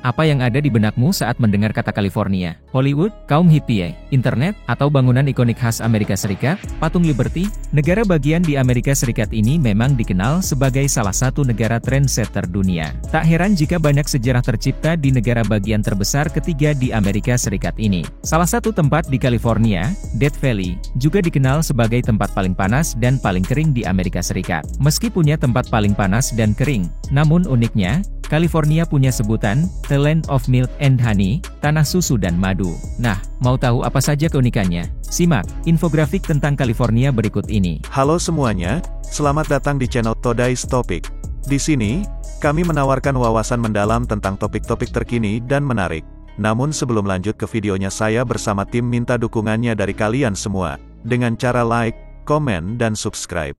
Apa yang ada di benakmu saat mendengar kata California? Hollywood, kaum hippie, internet, atau bangunan ikonik khas Amerika Serikat, patung Liberty? Negara bagian di Amerika Serikat ini memang dikenal sebagai salah satu negara trendsetter dunia. Tak heran jika banyak sejarah tercipta di negara bagian terbesar ketiga di Amerika Serikat ini. Salah satu tempat di California, Death Valley, juga dikenal sebagai tempat paling panas dan paling kering di Amerika Serikat. Meski punya tempat paling panas dan kering, namun uniknya, California punya sebutan, The Land of Milk and Honey, tanah susu dan madu. Nah, mau tahu apa saja keunikannya? Simak infografik tentang California berikut ini. Halo semuanya, selamat datang di channel Today's Topic. Di sini, kami menawarkan wawasan mendalam tentang topik-topik terkini dan menarik. Namun sebelum lanjut ke videonya, saya bersama tim minta dukungannya dari kalian semua, dengan cara like, komen, dan subscribe.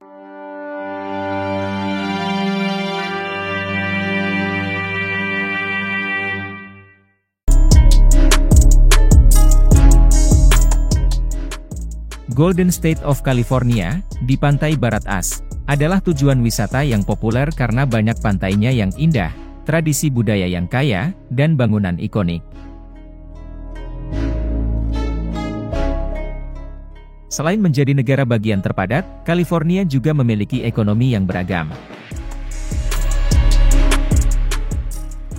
Golden State of California, di pantai Barat As, adalah tujuan wisata yang populer karena banyak pantainya yang indah, tradisi budaya yang kaya, dan bangunan ikonik. Selain menjadi negara bagian terpadat, California juga memiliki ekonomi yang beragam.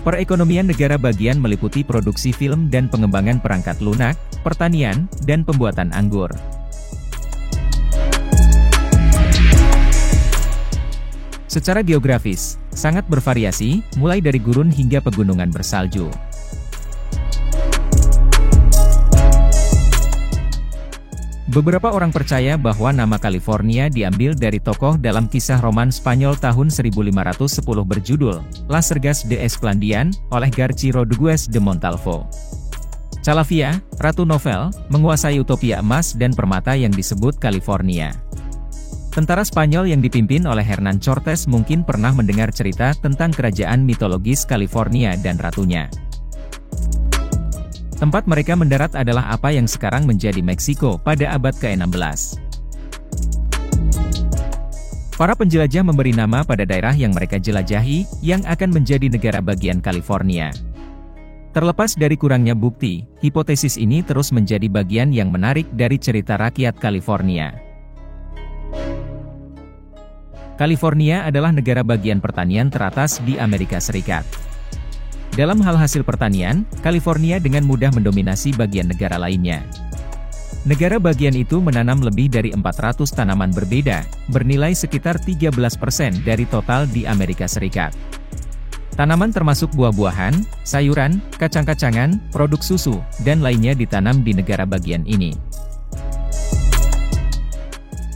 Perekonomian negara bagian meliputi produksi film dan pengembangan perangkat lunak, pertanian, dan pembuatan anggur. Secara geografis, sangat bervariasi, mulai dari gurun hingga pegunungan bersalju. Beberapa orang percaya bahwa nama California diambil dari tokoh dalam kisah roman Spanyol tahun 1510 berjudul, Las Sergas de Esplandian, oleh Garci Rodriguez de Montalvo. Calavia, ratu novel, menguasai utopia emas dan permata yang disebut California. Tentara Spanyol yang dipimpin oleh Hernán Cortés mungkin pernah mendengar cerita tentang kerajaan mitologis California dan ratunya. Tempat mereka mendarat adalah apa yang sekarang menjadi Meksiko pada abad ke-16. Para penjelajah memberi nama pada daerah yang mereka jelajahi, yang akan menjadi negara bagian California. Terlepas dari kurangnya bukti, hipotesis ini terus menjadi bagian yang menarik dari cerita rakyat California. California adalah negara bagian pertanian teratas di Amerika Serikat. Dalam hal hasil pertanian, California dengan mudah mendominasi bagian negara lainnya. Negara bagian itu menanam lebih dari 400 tanaman berbeda, bernilai sekitar 13% dari total di Amerika Serikat. Tanaman termasuk buah-buahan, sayuran, kacang-kacangan, produk susu, dan lainnya ditanam di negara bagian ini.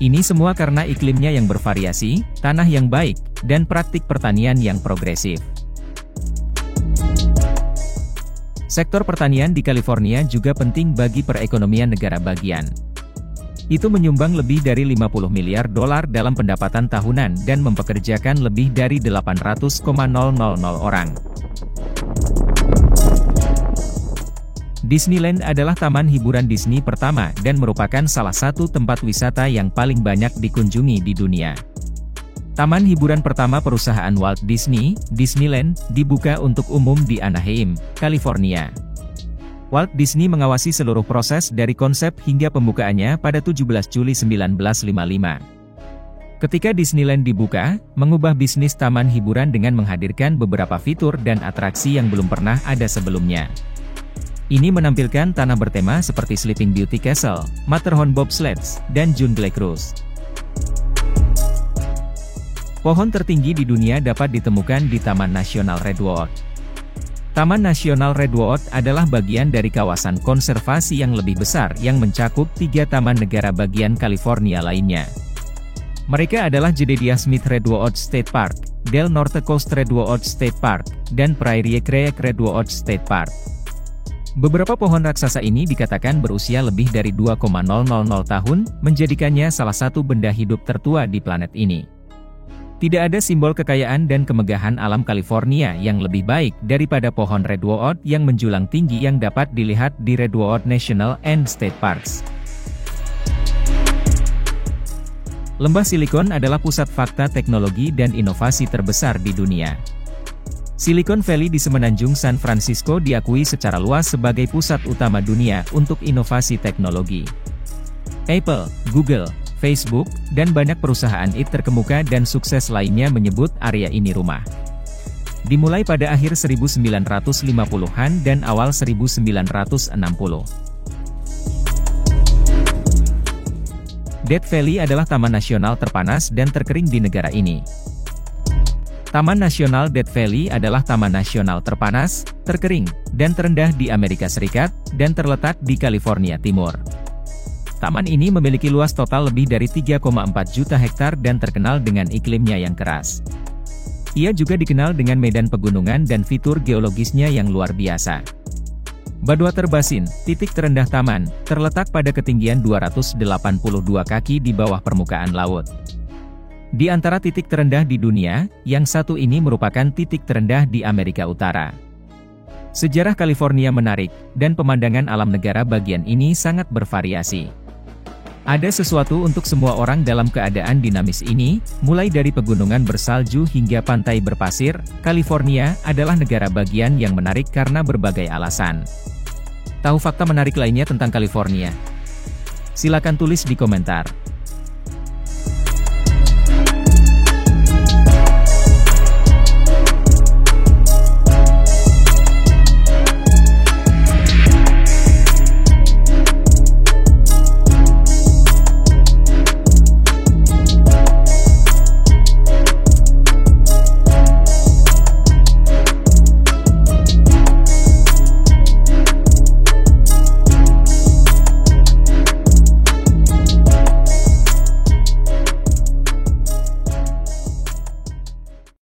Ini semua karena iklimnya yang bervariasi, tanah yang baik, dan praktik pertanian yang progresif. Sektor pertanian di California juga penting bagi perekonomian negara bagian. Itu menyumbang lebih dari 50 miliar dolar dalam pendapatan tahunan dan mempekerjakan lebih dari 800,000 orang. Disneyland adalah taman hiburan Disney pertama dan merupakan salah satu tempat wisata yang paling banyak dikunjungi di dunia. Taman hiburan pertama perusahaan Walt Disney, Disneyland, dibuka untuk umum di Anaheim, California. Walt Disney mengawasi seluruh proses dari konsep hingga pembukaannya pada 17 Juli 1955. Ketika Disneyland dibuka, mengubah bisnis taman hiburan dengan menghadirkan beberapa fitur dan atraksi yang belum pernah ada sebelumnya. Ini menampilkan tanah bertema seperti Sleeping Beauty Castle, Matterhorn Bobsleds, dan Jungle Cruise. Pohon tertinggi di dunia dapat ditemukan di Taman Nasional Redwood. Taman Nasional Redwood adalah bagian dari kawasan konservasi yang lebih besar yang mencakup 3 taman negara bagian California lainnya. Mereka adalah Jedediah Smith Redwood State Park, Del Norte Coast Redwood State Park, dan Prairie Creek Redwood State Park. Beberapa pohon raksasa ini dikatakan berusia lebih dari 2,000 tahun, menjadikannya salah satu benda hidup tertua di planet ini. Tidak ada simbol kekayaan dan kemegahan alam California yang lebih baik daripada pohon redwood yang menjulang tinggi yang dapat dilihat di Redwood National and State Parks. Lembah Silikon adalah pusat fakta teknologi dan inovasi terbesar di dunia. Silicon Valley di semenanjung San Francisco diakui secara luas sebagai pusat utama dunia untuk inovasi teknologi. Apple, Google, Facebook, dan banyak perusahaan IT terkemuka dan sukses lainnya menyebut area ini rumah. Dimulai pada akhir 1950-an dan awal 1960. Death Valley adalah taman nasional terpanas dan terkering di negara ini. Taman Nasional Death Valley adalah taman nasional terpanas, terkering, dan terendah di Amerika Serikat, dan terletak di California Timur. Taman ini memiliki luas total lebih dari 3,4 juta hektar dan terkenal dengan iklimnya yang keras. Ia juga dikenal dengan medan pegunungan dan fitur geologisnya yang luar biasa. Badwater Basin, titik terendah taman, terletak pada ketinggian 282 kaki di bawah permukaan laut. Di antara titik terendah di dunia, yang satu ini merupakan titik terendah di Amerika Utara. Sejarah California menarik, dan pemandangan alam negara bagian ini sangat bervariasi. Ada sesuatu untuk semua orang dalam keadaan dinamis ini, mulai dari pegunungan bersalju hingga pantai berpasir. California adalah negara bagian yang menarik karena berbagai alasan. Tahu fakta menarik lainnya tentang California? Silakan tulis di komentar.